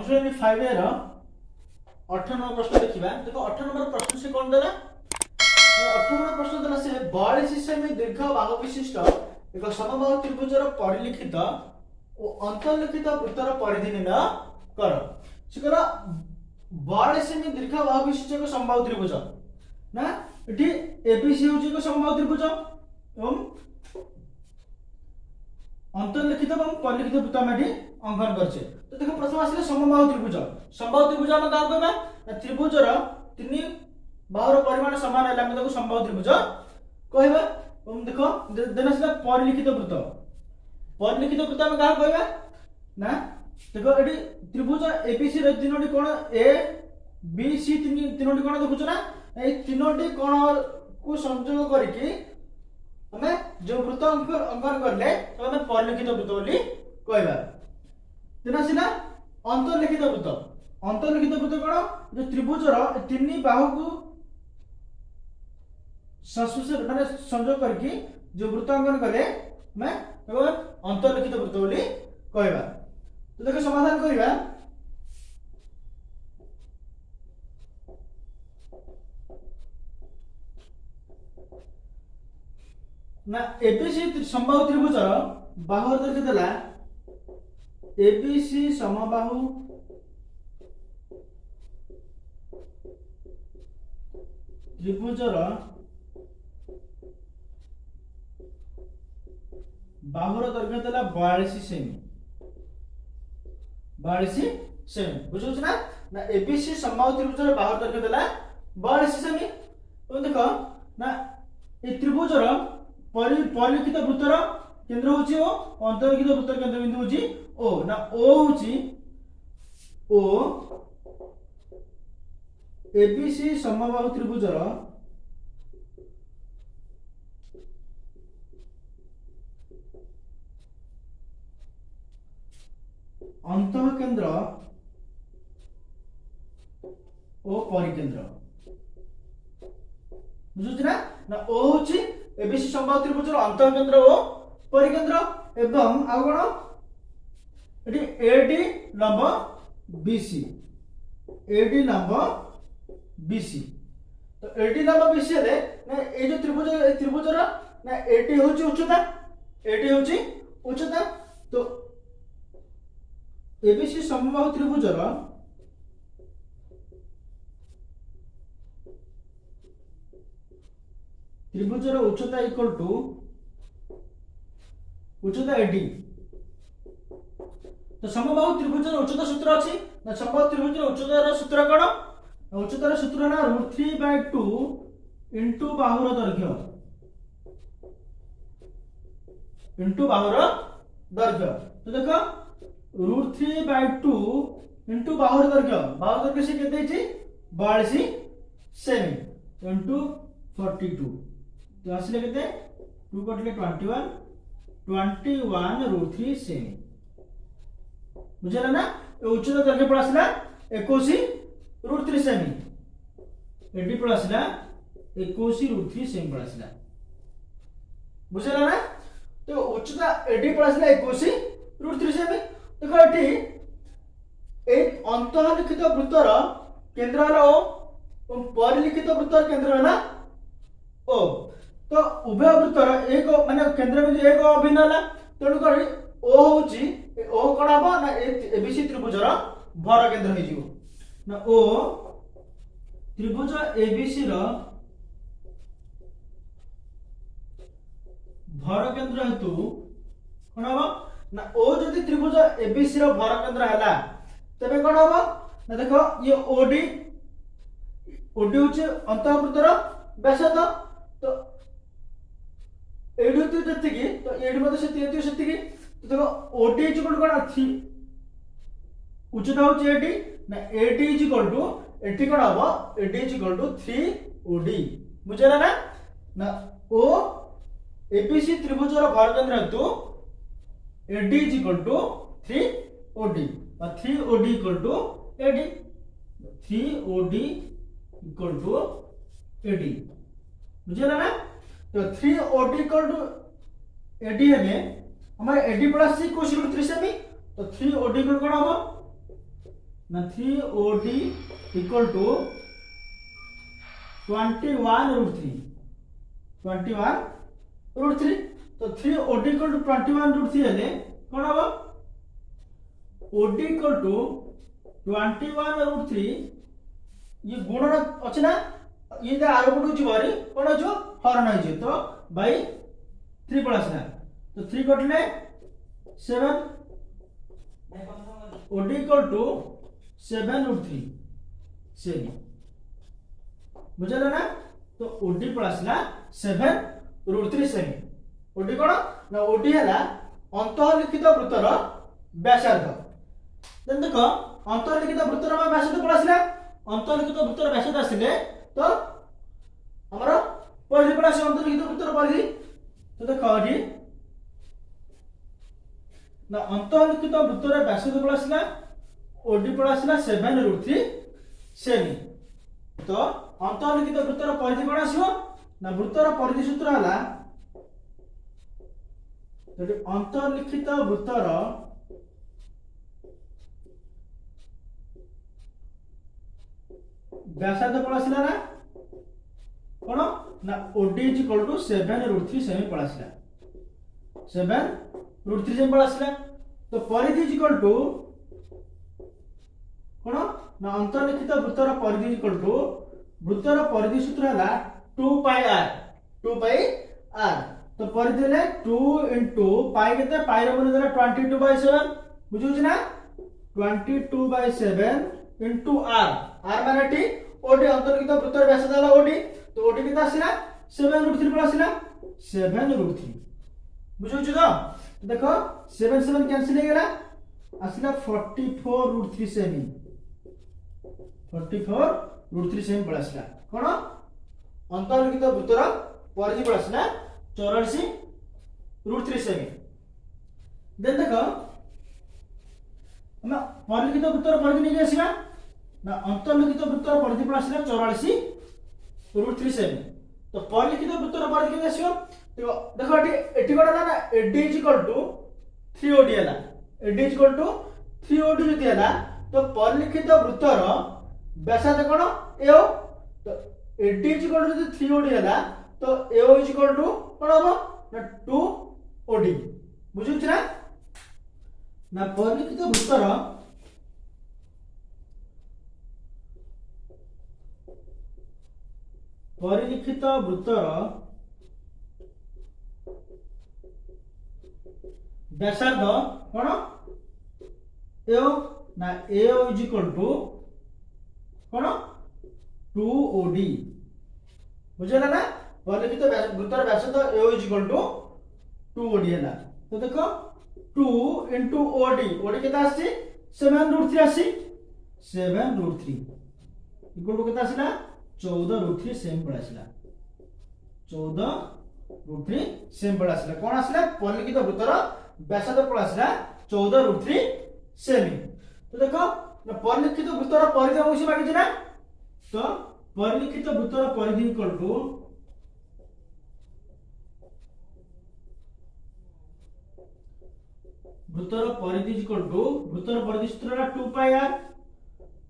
श्रेणी 5 एर 8 नंबर प्रश्न देखिबा। देखो 8 नंबर प्रश्न से कोन देला, 8 नंबर प्रश्न देला से 42 सेमी दीर्घ बाहु विशिष्ट एक समबाहु त्रिभुजर परिलिखित और अंतर्लिखित वृत्तर परिधि निर्णय कर। सेकरा 42 सेमी दीर्घ बाहु विशिष्ट एक समबाहु त्रिभुज ना, एठी एबीसी होची एक समबाहु त्रिभुज एवं अंतर्लिखित और परिलिखित वृत्त हम एठी अंकन करछे। तो देखो प्रथम आसिले समबाहु त्रिभुज। समबाहु त्रिभुज हम का कहबा ना, त्रिभुजर तीन बाहुर परिमाण समान है, हम ताको समबाहु त्रिभुज कहबा। हम देखो देना से परिलिखित वृत्त। परिलिखित वृत्त हम का कहबा ना, देखो एठी त्रिभुज एबीसी रे तीनोटी कोण ए बी सी तीनोटी कोण देखुछ ना, ए तीनोटी कोण को संयोग करके हमें जो वृत्त अंकन करले तो हमें परिलिखित वृत्त बोली कहबा। तेना सिना अंतर्लिखित वृत्त। अंतर्लिखित वृत्त कोन, जो त्रिभुजर तीन बाहु को संस्पर्श माने संयोग करके जो वृत्त अंकन करले हमें अंतर्लिखित वृत्त बोली कहबा। तो देखो समाधान करिबा। ना एबीसी समबाहु त्रिभुजर बाहु दर्शय देला एबीसी समबाहु त्रिभुजर बाहुर दर्शय देला 42 सेमी। 42 सेमी बुझुछ ना, ना एबीसी समबाहु त्रिभुजर बाहुर दर्शय देला 42 सेमी। तो देखो ना ए त्रिभुजर परिलिखित वृत्तर केंद्र होची ओ, अंतर्लिखित वृत्तर केंद्र बिंदु होची ओ ना, ओ होची ओ एबीसी समबाहु त्रिभुजर अंतः केंद्र ओ परिकेंद्र बुझुछ ना, ना ओ होची एबीसी समबाहु त्रिभुजर अंतः केंद्र ओ परिकेंद्र एवं आ कोन एटी एडी लंब बीसी। एडी लंब बीसी। तो एडी लंब बीसी रे ना ए जो त्रिभुजर ना एटी होची उच्चता, एटी होची उच्चता। तो एबीसी समबाहु त्रिभुजर त्रिभुजर उच्चता इक्वल टू उच्चता एडी। तो समबाहु त्रिभुजर उच्चता सूत्र अछि ना, समबाहु त्रिभुजर उच्चतार सूत्र कोन, उच्चतार सूत्र ना √3/2 इनटू बाहुर दैर्घ्य इनटू बाहुर दैर्घ्य। तो देखो √3/2 इनटू बाहुर दैर्घ्य से केते छि 42 सेमी इनटू 42। तो आसले केते 2 कटले 21 √3 सेमी बुझला ना। उच्चता दैर्घ्य पर आसला 21 √3 सेमी, एडी पर आसला 21 √3 सेमी पर आसला बुझला ना। तो उच्चता एडी पर आसला 21 √3 सेमी। देखो एटी एक अंतर्लिखित वृत्तर केंद्र हला ओ और परिलिखित वृत्तर केंद्र हला ओ। तो उभय वृत्तर एक माने केंद्र बिंदु एक अभिन्न हला, तेणु करी ओ होची ओ कोन हबो ना एबीसी त्रिभुजर भर केंद्र हे जिवो ना। ओ त्रिभुज एबीसी रो भर केंद्र हेतु कोन हबो ना, ओ जदि त्रिभुज एबीसी रो भर केंद्र हला तबे कोन हबो ना, देखो ये ओडी होची अंतःवृत्तर व्यासार्ध। तो एडी होती जतिकी तो एडी मते से तीयती सेतिकी। तो देखो ओडी इज इक्वल कोन 3 उच्चता होची एडी ना, AD is equal to AT कोन हबो AD is equal to 3 OD बुझला ना। ना ओ एबीसी त्रिभुजर भर केंद्र हेतु AD is equal to 3 OD और 3 OD equal to AD. 3 OD equal to AD बुझला ना। तो 3 ओडी इक्वल टू एडी है हमारे एडी प्लस सी को 3 सेमी। तो 3 ओडी इक्वल कोन हबो ना 3 OD इक्वल टू 21√3 21√3 तो 3 OD इक्वल टू 21√3 हेले कोन हबो OD इक्वल टू 21√3 ये गुण अछि ना ये जे आरो पटु जिबारी कोन जो हरण हो जे तो बाई 3 प्लस ना तो 3 कटले 7 OD इक्वल टू 7√3 सेमी बुझला ना तो OD प्लस ना 7√3 सेमी OD कोन ना OD हला अंतःलिखित वृत्तर व्यासार्ध देन देखो अंतःलिखित वृत्तर व्यासार्ध पळासिला अंतःलिखित वृत्तर व्यासार्ध आसिले तो हमर परिधि पळासी अंतःलिखित वृत्तर परिधि तो देखो एठी ना अंतःलिखित वृत्तर व्यासार्ध पळासिला OD पळासिला 7√3 सेमी तो अंतःलिखित वृत्तर परिधि कोन आसीबो ना वृत्तर परिधि सूत्र हला तो अंतःलिखित वृत्तर व्यासार्ध पळासिला ना कोन ना OD इज इक्वल टू 7√3 सेमी पळासिला 7√3 सेमी पळासिला तो परिधि इज इक्वल टू कोन ना अंतःलिखित वृत्तर परिधि इज इक्वल टू वृत्तर परिधि सूत्र हला 2 पाई r तो परिधि ले 2 into पाई केते पाई रो बने देला 22/7 बुझुछ ना 22/7 into r माने टी OD अंतर्गत वृत्तर व्यासार्ध हला OD तो OD केते आसिला 7√3 पर आसिला 7√3 बुझुछ तो देखो 7 7 कैंसिल हो गेला आसिला 44√3 सेमी 44√3 सेमी पर आसिला कोन अंतर्गत वृत्तर परिधि पर आसिला 84√3 सेमी देन देखो हम परिलिखित वृत्तर परिधि नहीं आसीबा ना अंतर्लिखित वृत्तर परिधि पर आसिला 84√3 सेमी तो परिलिखित वृत्तर परिधि के आसीबो देखो एटी कोडा ना AD is equal to 3 OD हला AD is equal to 3 OD जति हला तो परिलिखित वृत्तर व्यासार्ध कोन AO तो AD is equal to 3 OD हला तो AO इज इक्वल टू कोन हबो ना 2 OD बुझुछ ना परिलिखित वृत्तर व्यासार्ध कोन AO ना AO इज इक्वल टू कोन 2 OD बुझला ना परिलिखित वृत्तर व्यासार्ध AO is equal to 2 OD हला तो देखो 2 into OD केता आसी 7√3 आसी 7√3 इक्वल टू केता आसीला 14√3 सेम पळासिला 14√3 सेम पळासिला कोन आसीला परिलिखित वृत्तर व्यासार्ध पळासिला 14√3 सेमी तो देखो ना परिलिखित वृत्तर परिधि होसी मागिछ ना तो परिलिखित वृत्तर परिधि इक्वल टू वृत्तर परिधि इक्वल टू वृत्तर परिधि सूत्र ला 2 पाई r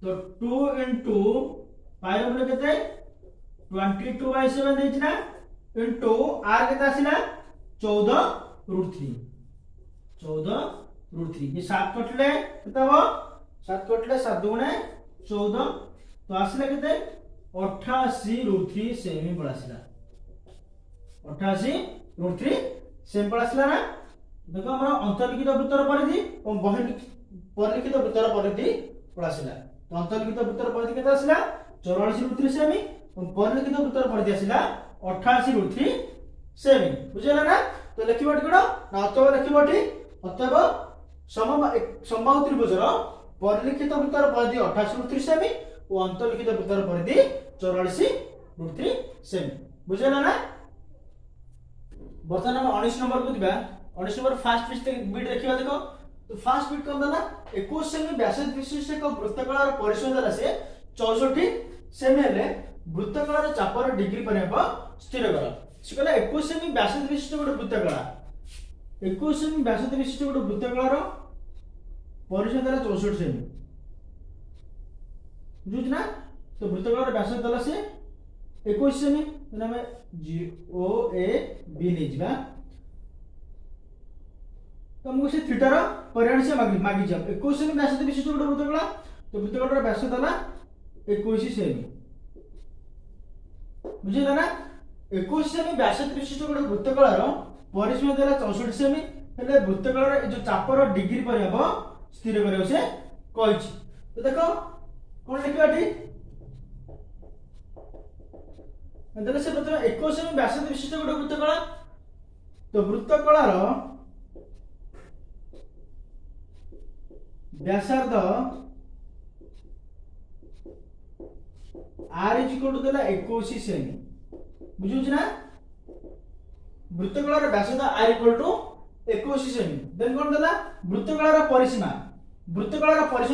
तो 2 into पाई रो बने केते 22/7 देछ ना into r केते आसिला 14√3 14√3 ये 7 कटले केते हो 7 कटले 7 दुणे 14 तो आसिला केते 88√3 सेमी पळासिला 88√3 सेमी पळासिला ना देखो हमरा अंतर्लिखित वृत्तर परिधि और परिलिखित वृत्तर परिधि पळासिला तो अंतर्लिखित वृत्तर परिधि केते आसिला 84√3 सेमी और परिलिखित वृत्तर परिधि आसिला 88√3 सेमी बुझला ना तो लिखिबो टिकड़ो ना तो लिखिबोटी अतएव समबाहु त्रिभुजर परिलिखित वृत्तर परिधि 88√3 सेमी और अंतर्लिखित वृत्तर परिधि 84√3 सेमी बुझला ना बर्तमान हम 19 नंबर को दिबा 19 नंबर फास्ट बीट देखिबा देखो तो फास्ट बीट कोन ना 21 सेमी व्यासार्ध विशिष्ट एक वृत्तकलार परिसंख्या से 64 सेमी हेले वृत्तकलार चापर डिग्री परिमाप स्थिर कर से कहला 21 सेमी व्यासार्ध विशिष्ट गोटे वृत्तकला 21 सेमी व्यासार्ध विशिष्ट गोटे वृत्तकलार परिसंख्या 64 सेमी बुझुछ ना। तो वृत्तकलार व्यास देला से 21 सेमी तेना में ओ ए बी नै जिबा तो हमको से थीटा रो परिमाण से मागी जा 21 सेमी व्यास विशिष्ट गोटे वृत्तकला तो वृत्तकलार व्यास देला 21 सेमी बुझिला ना 21 सेमी व्यास विशिष्ट गोटे वृत्तकलार परिसीमा देला 64 सेमी हेले वृत्तकलार जो चापर डिग्री परिमाप स्थिर करियो से कहिछि। तो देखो कोन लिखबाटी अंदर से प्रथम 21 सेमी व्यास विशिष्ट गोटे वृत्तकला तो वृत्तकलार व्यासार्ध r इज इक्वल टू देला 21 सेमी बुझुछ ना वृत्तकलार व्यासार्ध r इक्वल टू 21 सेमी देन कोन देला वृत्तकलार परिसीमा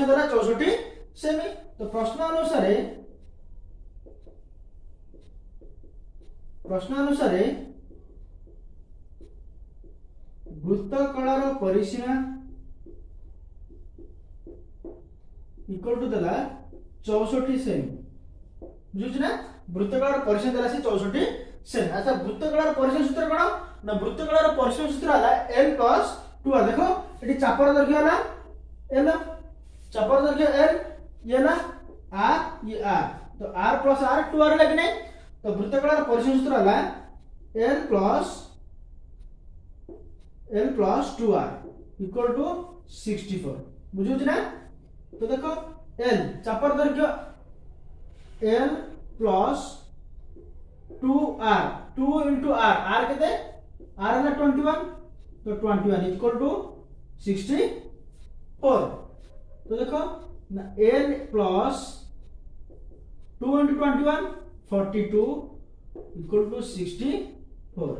देला 64 सेमी। तो प्रश्न अनुसार वृत्तकलार परिसीमा इक्वल टू देला 64 सेमी बुझुछ ना वृत्तकलार परिसीमा देला से 64 सेमी। अच्छा वृत्तकलार परिसीमा सूत्र कोन ना वृत्तकलार परिसीमा सूत्र हला l + 2r देखो एटी चापर दैर्घ्य हला l चापर दैर्घ्य l ये ना r ये r तो r + r 2r लगे नहीं तो वृत्तकलार परिसीमा सूत्र हला l + 2r इक्वल टू 64 बुझुछ ना। तो देखो l चापर दैर्घ्य l + 2r 2 * r r केते r है 21 तो 21 इक्वल टू 64 तो देखो ना l + 2 * 21 42 इक्वल टू 64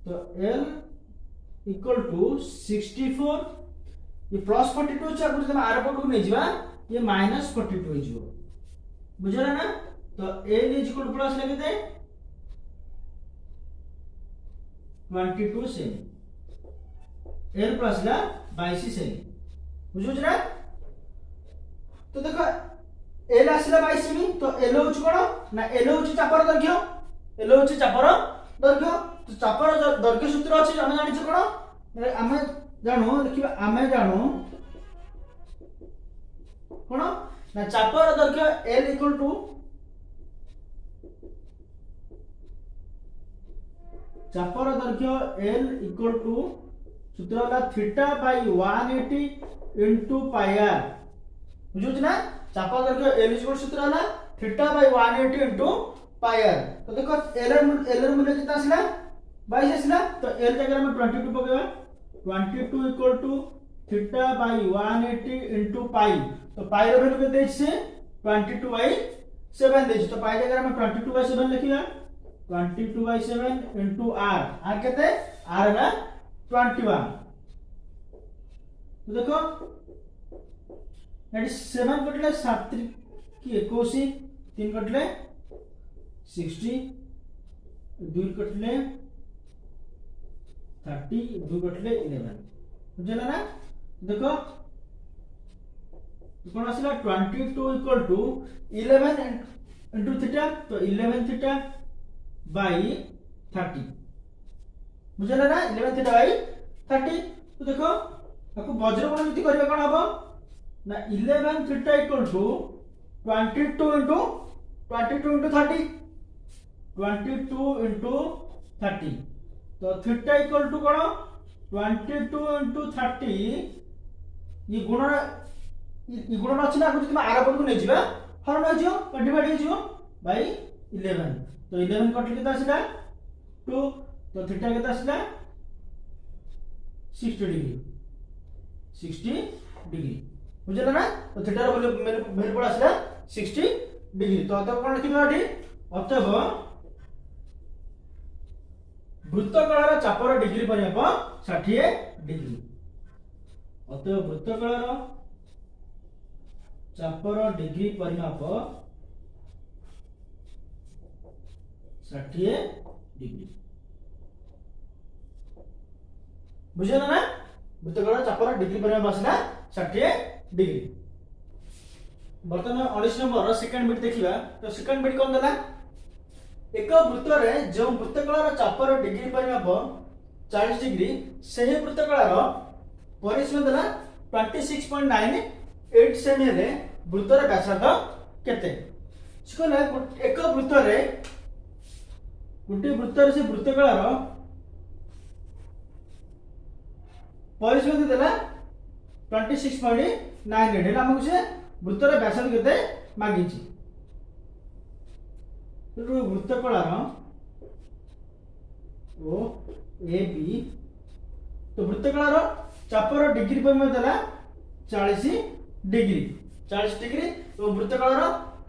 तो l इक्वल टू 64 ये प्लस 42 छ गुण तमे आर पटू नै जिबा ये माइनस 42 हो जिवो बुझला ना। तो l is equal two plus लगे दे 22 सेमी l प्लस ला 22 सेमी बुझुछ ना। तो देखो l आसिला 22 सेमी तो l होछ कोन ना l होछ चापर दैर्घ्य तो चापर दैर्घ्य सूत्र अछि हम जानि छ कोन हमें जानो देखिबा हमें जानो कोन ना चापर दैर्घ्य l इक्वल टू सूत्र होला theta by 180 into pi r बुझुछ ना चापर दैर्घ्य l इक्वल सूत्र होला theta by 180 into pi r। तो देखो l मूल्य कितना आसिला 22 आसिला तो l जगह में 22 पकेबा 22 equal to theta by 180 into pi तो पाई रो वैल्यू केते छै 22/7 देछि तो पाई जगह में 22/7 लिखिबा 22/7 इनटू r r केते r है 21 तो देखो 7 कटले 7 की 21 3 कटले 60 2 कटले 30 2 कटले 11 बुझला ना। देखो कोन आसिला 22 इक्वल टू 11 इनटू थीटा तो 11 थीटा बाय 30 बुझला ना 11 थीटा बाय 30। तो देखो आपको वज्र गणित करबा कोन हबो ना 11 theta equal to 22 into 30 22 into 30 तो थीटा इक्वल टू कोन 22 इनटू 30 ये गुण अछि ना जति आर पट को नै जिबा हरण हो जियो डिवाइड हो जियो बाय 11 तो 11 कटले केता आसिला 2 तो थीटा केता आसिला 60 डिग्री बुझला ना। तो थीटा रो वैल्यू पड़ आसिला 60 डिग्री तो अतः कोन लिखिबा एठी अतः वृत्तकलार चापर डिग्री परिमाप 60 डिग्री अतः वृत्तकलार चापर डिग्री परिमाप 60 डिग्री बुझला ना वृत्तकलार चापर डिग्री परिमाप आसिला 60 डिग्री बर्तमान 19 नंबर सेकंड बिट देखिबा तो सेकंड बिट कोन देला एक वृत्त रे जो वृत्तकलार चापर डिग्री परिमाप 40 डिग्री सही वृत्तकलार परिसीमा देला 26.98 सेमी हेले वृत्तर व्यासार्ध केते सिकोले एक वृत्त रे गुटी वृत्त रे से वृत्तकलार परिसीमा देला 26.98 हेला हमकु से वृत्तर व्यासार्ध केते मागिची तो वृत्तकलार ओ ए बी तो वृत्तकलार चापर डिग्री परिमाप देला 40 डिग्री तो वृत्तकलार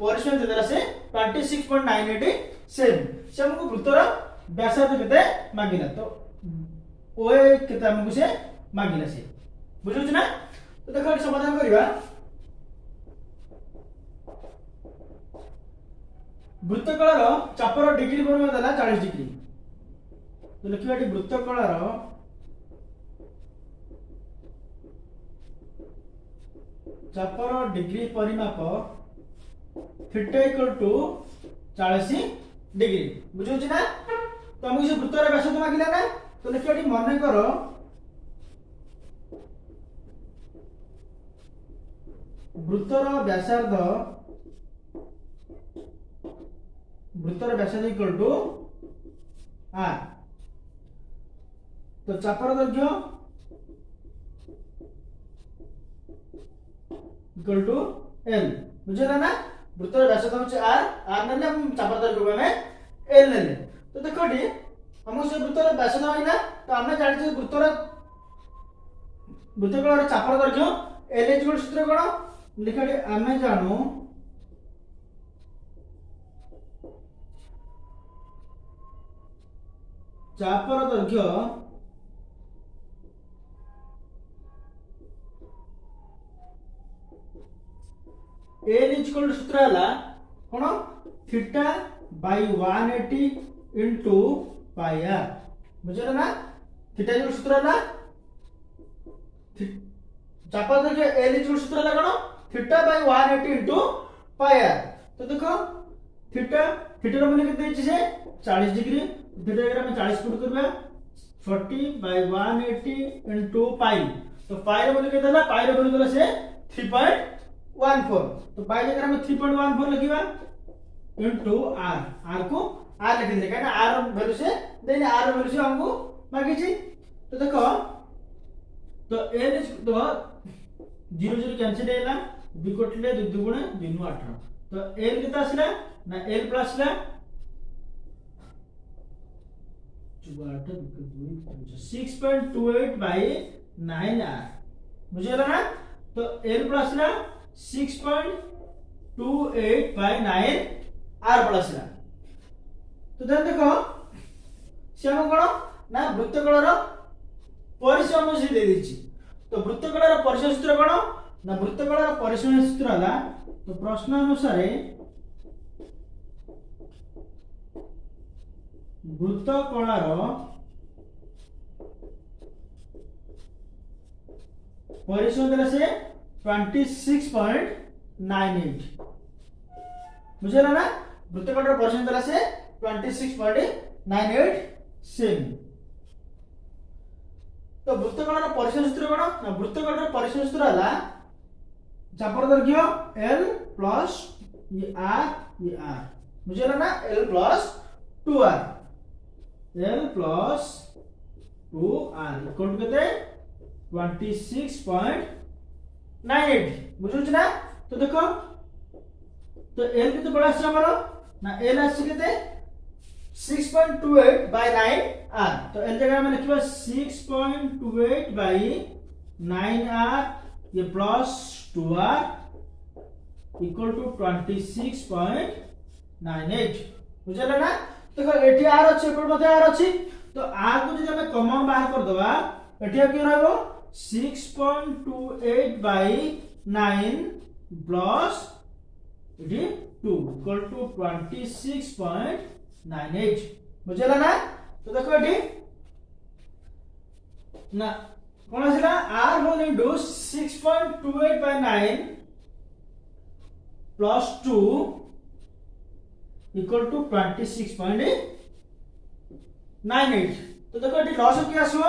परिसीमा देला से 26.98 सेमी से हमको वृत्तर व्यासार्ध केते मागिला तो ओ ए केते हमको से मागिला से बुझु छ ना तो देखो समाधान करिवा वृत्तकलार चापर डिग्री परिमाप देला 40 डिग्री तो लिखिबा वृत्तकलार चापर डिग्री परिमाप थीटा इक्वल टू 40 डिग्री बुझु छ ना तो हमको से वृत्तर व्यासार्ध मागिला ना तो लिखिबा मन करो वृत्तर व्यासार्ध इक्वल टू आर तो चापर दैर्घ्य इक्वल टू एल बुझला ना वृत्तर व्यासार्ध होचे आर नेले हम चापर दैर्घ्य को हमें एल नेले तो देखो डी हमको से वृत्तर व्यासार्ध होइना तो हमने जानि जे वृत्तकलार चापर दैर्घ्य एल इक्वल सूत्र कोन लिखाडी हमें जानू चापर दैर्घ्य एल इक्वल सूत्र हला कोन theta by 180 into pi r बुझला ना थीटा इक्वल सूत्र हला चापर दैर्घ्य एल इक्वल सूत्र हला कोन theta by 180 into pi r तो देखो थीटा रो माने केते छै 40 डिग्री थीटा अगर हम 40 पुट करबा 40 बाय 180 इनटू पाई तो पाई रो माने केते हला पाई रो माने देला से 3.14 तो पाई जगह हम 3.14 लिखिबा इनटू आर को आर लिख दे काना आर वैल्यू से देने आर वैल्यू से हमको मांगी छी तो देखो तो एल इज तो 0 कैंसिल हैला 2 कोटले 2 गुणे 2 नु 18 तो एल कितना आसला ना एल प्लस ला 6.28 by 9r बुझला ना तो एल प्लस ला 6.28 by 9r प्लस ला तो देन देखो श्याम कोन ना वृत्तकलार परिसीमा से दे दिछि तो वृत्तकलार परिसीमा सूत्र कोन ना वृत्तकलार परिसीमा सूत्र हला तो प्रश्न अनुसार वृत्तकलार परिसीमा देला से 26.98 बुझला ना वृत्तकलार परिसीमा देला से 26.98 सेमी तो वृत्तकलार परिसीमा सूत्र कोन ना वृत्तकलार परिसीमा सूत्र हला चापर दैर्घ्य l प्लस ये r बुझला ना l plus 2r l plus 2r equal to केते 26.98 बुझु छ ना तो देखो तो l केते बड़ा आसी हमरो ना l आसी केते 6.28 by 9r तो l जगह में लिखबा 6.28 by 9r ये प्लस 2r इक्वल टू 26.98 बुझला ना देखो एठी r अछि एपर मध्ये r अछि तो r को जदि हम कॉमन बाहर कर दबा एठी के रहबो 6.28 by 9 प्लस एठी 2 इक्वल टू 26.98 बुझला ना तो देखो एठी ना कोन आसिला r होल इनटू 6.28 by 9 प्लस 2 इक्वल टू 26.98। तो देखो ये लॉस की आसो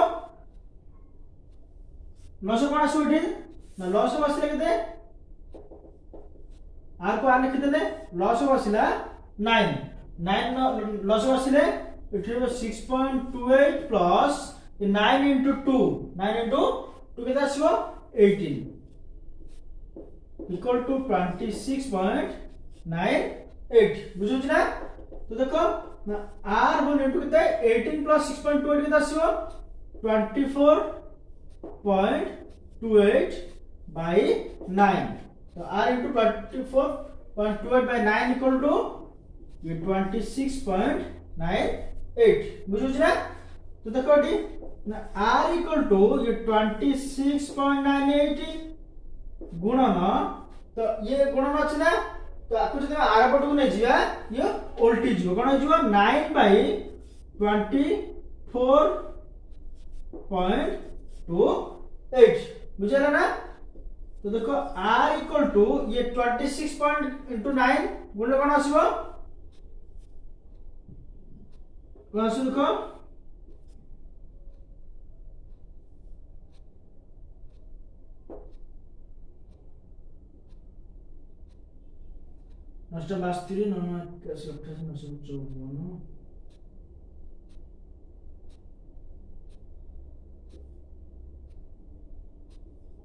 लॉस कोन आसो ये ना लॉस बसले केते आर को आर लिखि देले लॉस बसला 9 लॉस बसले इट 6.28 प्लस 9 into 2 केते आसो 18 इक्वल टू 26.98 बुझु ना। तो देखो ना r बोल इनटू कितना 18 प्लस 6.28 कितना आसीबो 24.28 बाय 9। तो r into 24.28 by 9 equal to ये 26.98 बुझु ना। तो देखो डी ना r इक्वल टू ये 26.98 गुणन तो ये गुणन अछि ना। तो आपको जब आर पट को नहीं जिया ये उल्टी जीव कोन जीव 9 बाय 24.28 बुझला ना। तो देखो r इक्वल टू ये 26 पॉइंट इनटू 9 गुणले कोन आसीबो कोन आसीबो देखो नष्ट 72 981 954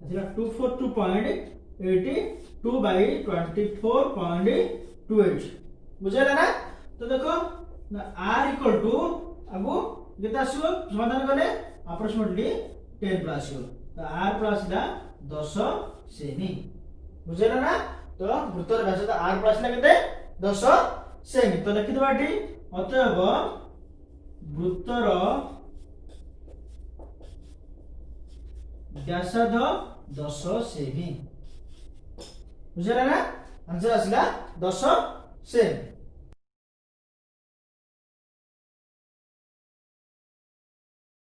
अच्छा 242.82 बाय 24.28 बुझला ना। तो देखो ना r इक्वल टू अब केते आसीबो समाधान करले अप्रोक्सीमेटली 10 प्लस आसीबो। तो r प्लस दा 10 सेमी बुझला ना। तो वृत्तर व्यासार्ध r प्लस ला केते 10 सेमी। तो लिखि दबा टी अतएव वृत्तर व्यासार्ध 10 सेमी बुझला ना। आंसर आसला 10 सेमी।